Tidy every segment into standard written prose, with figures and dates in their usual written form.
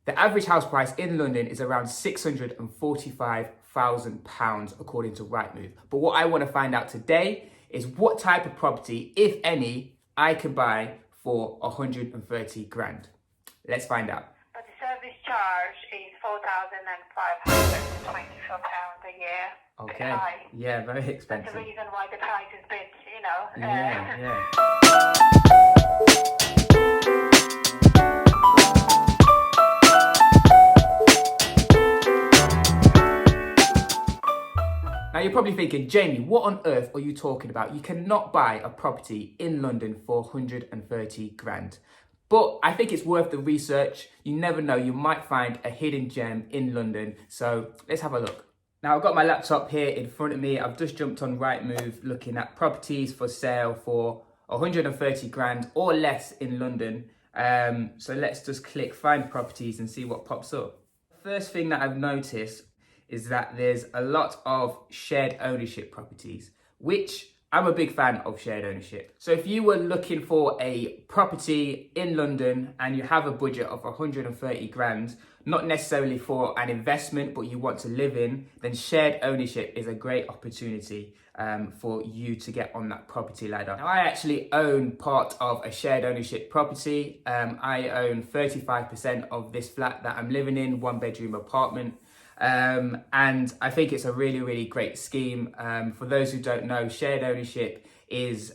The average house price in London is around £645,000 according to Rightmove. But what I want to find out today is what type of property, if any, I can buy for 130 grand. Let's find out. But the service charge is £4,524 a year. Okay. Bit high. Yeah, very expensive. That's the reason why the price is a bit, Yeah. Now you're probably thinking, Jamie, what on earth are you talking about? You cannot buy a property in London for 130 grand. But I think it's worth the research. You never know, you might find a hidden gem in London. So let's have a look. Now I've got my laptop here in front of me. I've just jumped on Rightmove looking at properties for sale for 130 grand or less in London. So let's just click find properties and see what pops up. First thing that I've noticed is that there's a lot of shared ownership properties, which I'm a big fan of shared ownership. So if you were looking for a property in London and you have a budget of 130 grand, not necessarily for an investment, but you want to live in, then shared ownership is a great opportunity for you to get on that property ladder. Now, I actually own part of a shared ownership property. I own 35% of this flat that I'm living in, 1-bedroom apartment. And I think it's a really, really great scheme. For those who don't know, shared ownership is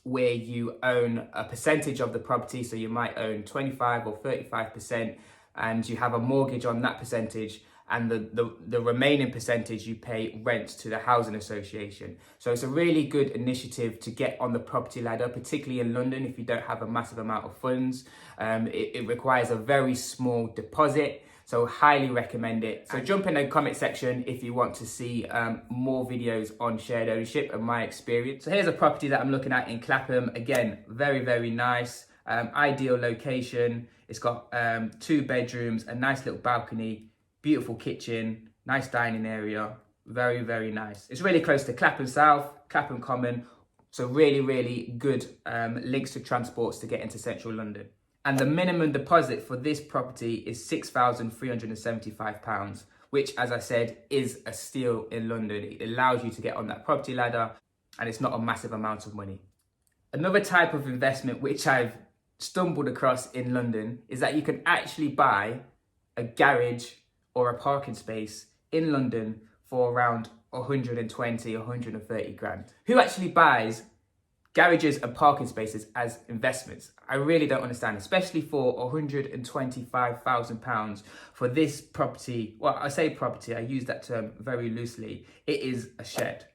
where you own a percentage of the property. So you might own 25 or 35% and you have a mortgage on that percentage, and the remaining percentage you pay rent to the housing association. So it's a really good initiative to get on the property ladder, particularly in London if you don't have a massive amount of funds. It requires a very small deposit. So highly recommend it. So jump in the comment section if you want to see more videos on shared ownership and my experience. So here's a property that I'm looking at in Clapham. Again, very, very nice. Ideal location. It's got 2 bedrooms, a nice little balcony, beautiful kitchen, nice dining area. Very, very nice. It's really close to Clapham South, Clapham Common. So really, really good links to transports to get into central London. And the minimum deposit for this property is £6,375, which, as I said, is a steal in London. It allows you to get on that property ladder and it's not a massive amount of money. Another type of investment which I've stumbled across in London is that you can actually buy a garage or a parking space in London for around 120, 130 grand. Who actually buys garages and parking spaces as investments? I really don't understand, especially for £125,000 for this property. Well, I say property, I use that term very loosely. It is a shed.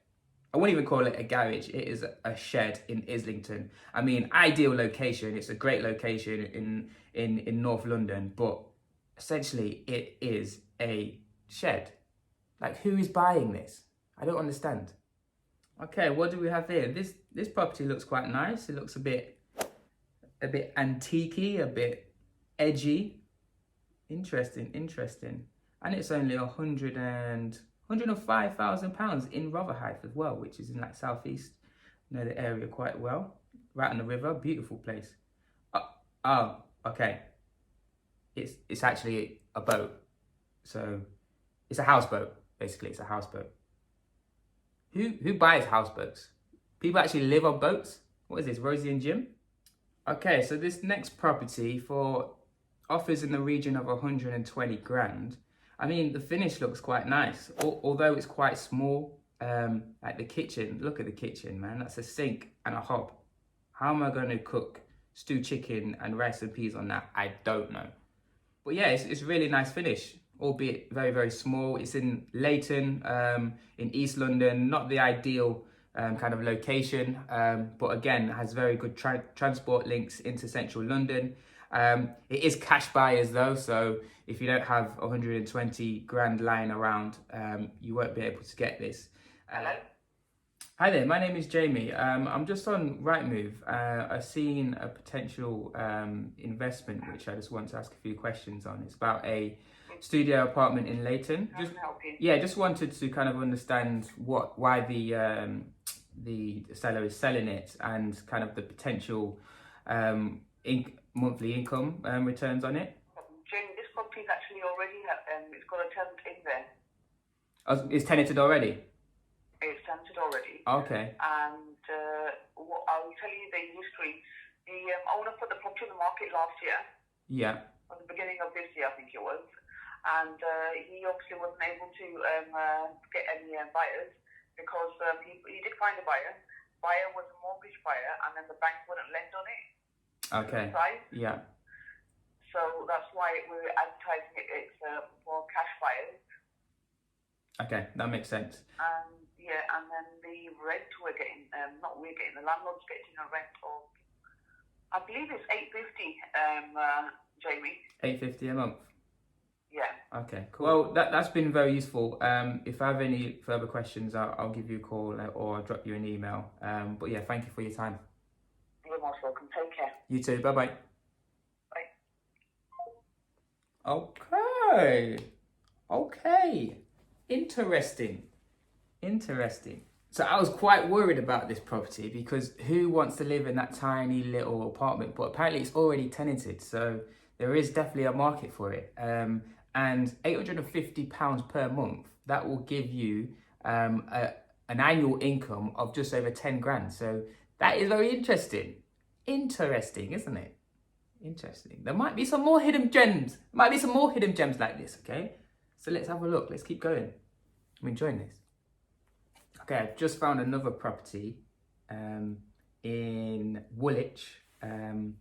I wouldn't even call it a garage. It is a shed in Islington. I mean, ideal location. It's a great location in North London, but essentially it is a shed. Like, who is buying this? I don't understand. Okay, what do we have here? This property looks quite nice. It looks a bit antique-y, a bit edgy. Interesting. And it's only £105,000 in Rotherhithe as well, which is in like southeast. I know the area quite well. Right on the river, beautiful place. Oh, okay. It's actually a boat. So it's a houseboat, basically. It's a houseboat. Who buys houseboats? People actually live on boats? What is this, Rosie and Jim? Okay, so this next property for offers in the region of 120 grand. I mean, the finish looks quite nice, although it's quite small. Like the kitchen, look at the kitchen, man. That's a sink and a hob. How am I going to cook stewed chicken and rice and peas on that? I don't know. But yeah, it's really nice finish, albeit very, very small. It's in Leyton, in East London, not the ideal kind of location, but again, has very good transport links into central London. It is cash buyers though, so if you don't have 120 grand lying around, you won't be able to get this. Hello? Hi there, my name is Jamie. I'm just on Rightmove. I've seen a potential investment which I just want to ask a few questions on. It's about a studio apartment in Leyton. How can I help you? Yeah, just wanted to kind of understand why the seller is selling it and kind of the potential monthly income returns on it. Jamie, this call property is actually already, it's got a tenant in there. Oh, it's tenanted already? It's tenanted already. Okay. And what I will tell you the history. The owner put the property on the market last year. Yeah. At the beginning of this year, I think it was. And he obviously wasn't able to get any buyers because he did find a buyer. Buyer was a mortgage buyer, and then the bank wouldn't lend on it. Okay. Price. Yeah. So that's why we're advertising it. It's for cash buyers. Okay, that makes sense. And yeah, and then the rent we're getting, the landlord's getting a rent of, I believe it's $850, Jamie. $850 a month. Yeah. Okay, cool. Well, that's been very useful. If I have any further questions, I'll give you a call or I'll drop you an email. But yeah, thank you for your time. You're most welcome. Take care. You too. Bye-bye. Bye. Okay. Interesting. So I was quite worried about this property because who wants to live in that tiny little apartment? But apparently it's already tenanted, so there is definitely a market for it. And £850 per month, that will give you an annual income of just over 10 grand. So that is very interesting. Interesting, isn't it? Interesting. There might be some more hidden gems. Might be some more hidden gems like this, okay? So let's have a look. Let's keep going. I'm enjoying this. Okay, I've just found another property in Woolwich,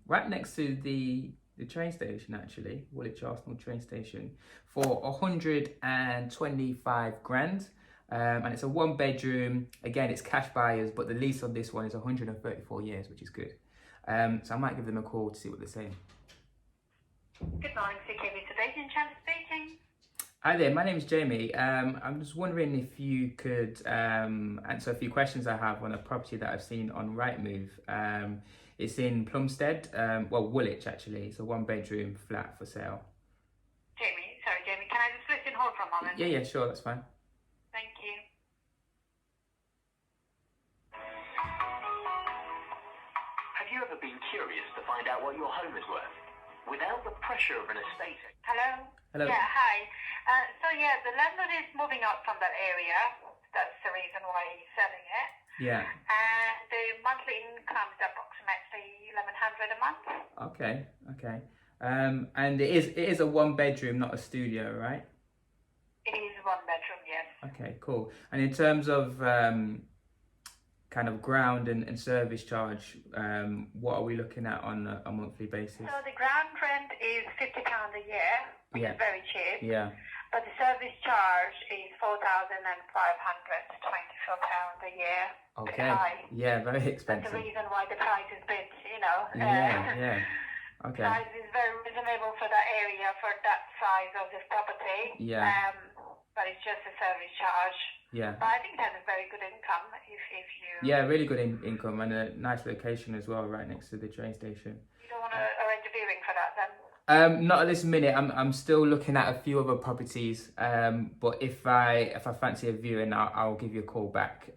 right next to the train station, actually, Woolwich Arsenal train station, for 125 grand. And it's a 1-bedroom. Again, it's cash buyers, but the lease on this one is 134 years, which is good. So I might give them a call to see what they're saying. Good morning, CKB today. Jan speaking. Hi there, my name is Jamie. I'm just wondering if you could answer a few questions I have on a property that I've seen on Rightmove. It's in Plumstead, Woolwich actually. It's a 1-bedroom flat for sale. Jamie, can I just listen hold for a moment? Yeah, sure, that's fine. Thank you. Have you ever been curious to find out what your home is worth without the pressure of an estate agent? Hello? Hello. Yeah, hi. The landlord is moving out from that area. That's the reason why he's selling it. Yeah. And the monthly income is approximately $1,100 a month. Okay. And it is a 1-bedroom, not a studio, right? It is 1 bedroom, yes. Okay, cool. And in terms of kind of ground and service charge, what are we looking at on a monthly basis? So the ground rent is £50 a year, which is very cheap. Yeah. But the service charge is £4,524 a year. Okay. High. Yeah, very That's expensive. the reason why the price is a bit, Yeah. Okay. Price is very reasonable for that area, for that size of this property. Yeah. But it's just a service charge. Yeah. But I think it has a very good income if you... Yeah, really good income and a nice location as well, right next to the train station. You don't want to arrange a viewing for that then? Not at this minute. I'm still looking at a few other properties. But if I fancy a viewing, I'll give you a call back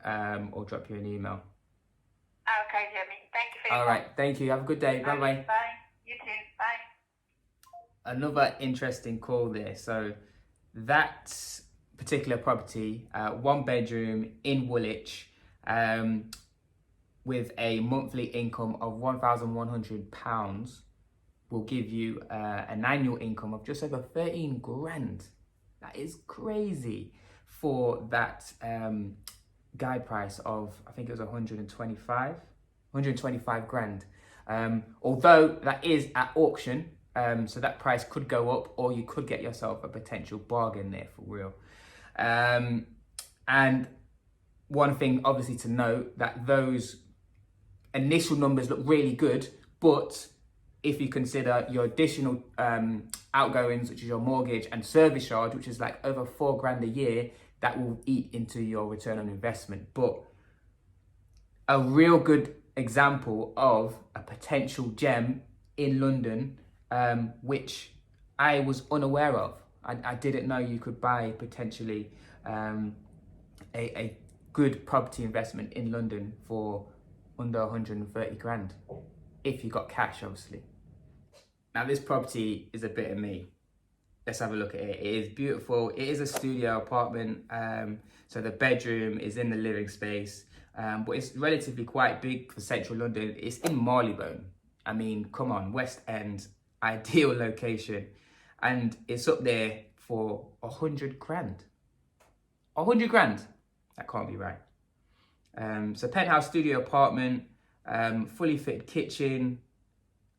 or drop you an email. Okay, Jamie. Thank you for your All right. Thank you. Have a good day. Bye bye. Bye. You too. Bye. Another interesting call there. So that particular property, 1-bedroom in Woolwich, with a monthly income of £1,100, will give you an annual income of just over 13 grand. That is crazy for that guide price of, I think it was 125 grand. Although that is at auction, so that price could go up, or you could get yourself a potential bargain there for real. And one thing obviously to note, that those initial numbers look really good, but if you consider your additional outgoings, which is your mortgage and service charge, which is like over 4 grand a year, that will eat into your return on investment. But a real good example of a potential gem in London, which I was unaware of. I didn't know you could buy potentially a good property investment in London for under 130 grand, if you got cash, obviously. Now this property is a bit of me. let's have a look at it. It is beautiful. It is a studio apartment. So the bedroom is in the living space, but it's relatively quite big for central London. It's in Marylebone. I mean, come on, West End, ideal location. And it's up there for 100 grand. 100 grand? That can't be right. So penthouse studio apartment, fully fitted kitchen,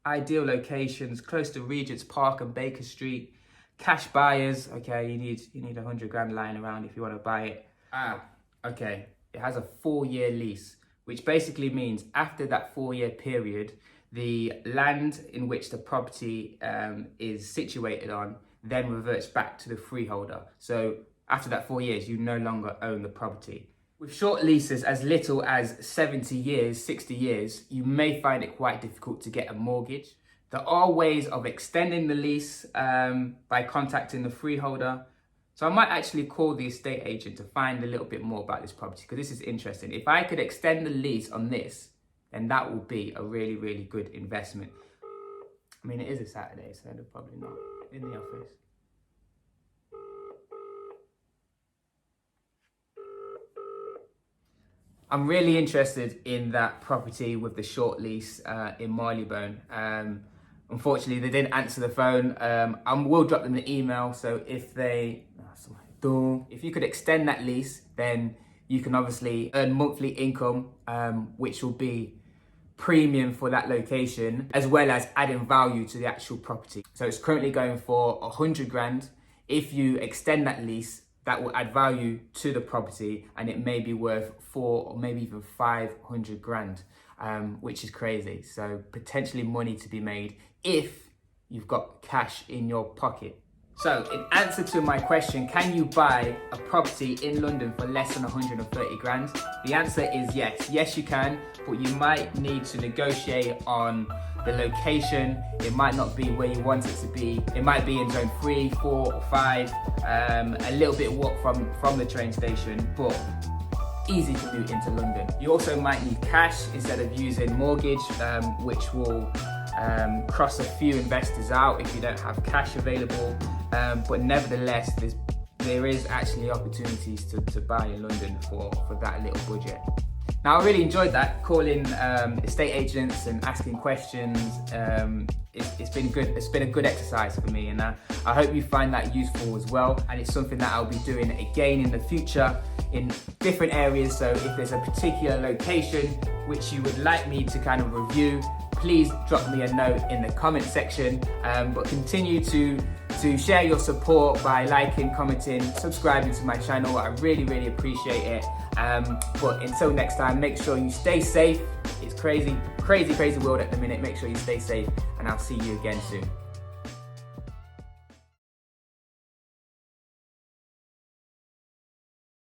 ideal locations, close to Regent's Park and Baker Street. Cash buyers, okay, you need 100 grand lying around if you want to buy it. Okay, it has a 4-year lease, which basically means after that 4-year period, the land in which the property is situated on then reverts back to the freeholder. So after that 4 years, you no longer own the property. With short leases as little as 70 years, 60 years, you may find it quite difficult to get a mortgage. There are ways of extending the lease by contacting the freeholder. So I might actually call the estate agent to find a little bit more about this property, because this is interesting. If I could extend the lease on this, then that will be a really, really good investment. I mean, it is a Saturday, so they're probably not in the office. I'm really interested in that property with the short lease in Marylebone. Unfortunately, they didn't answer the phone. I will drop them an email. So if you could extend that lease, then you can obviously earn monthly income, which will be premium for that location, as well as adding value to the actual property. So it's currently going for 100 grand. If you extend that lease, that will add value to the property, and it may be worth 4 or maybe even 500 grand, which is crazy. So potentially money to be made if you've got cash in your pocket. So in answer to my question, can you buy a property in London for less than 130 grand? The answer is yes. Yes, you can, but you might need to negotiate on the location. It might not be where you want it to be. It might be in zone 3, 4 or 5, a little bit walk from the train station, but easy commute into London. You also might need cash instead of using mortgage, which will cross a few investors out if you don't have cash available. But nevertheless, there is actually opportunities to buy in London for that little budget. Now, I really enjoyed that, calling estate agents and asking questions. It's been good. It's been a good exercise for me, and I hope you find that useful as well. And it's something that I'll be doing again in the future in different areas. So if there's a particular location which you would like me to kind of review, please drop me a note in the comment section. But continue to share your support by liking, commenting, subscribing to my channel. I really, really appreciate it. But until next time, make sure you stay safe. It's crazy, crazy, crazy world at the minute. Make sure you stay safe, and I'll see you again soon.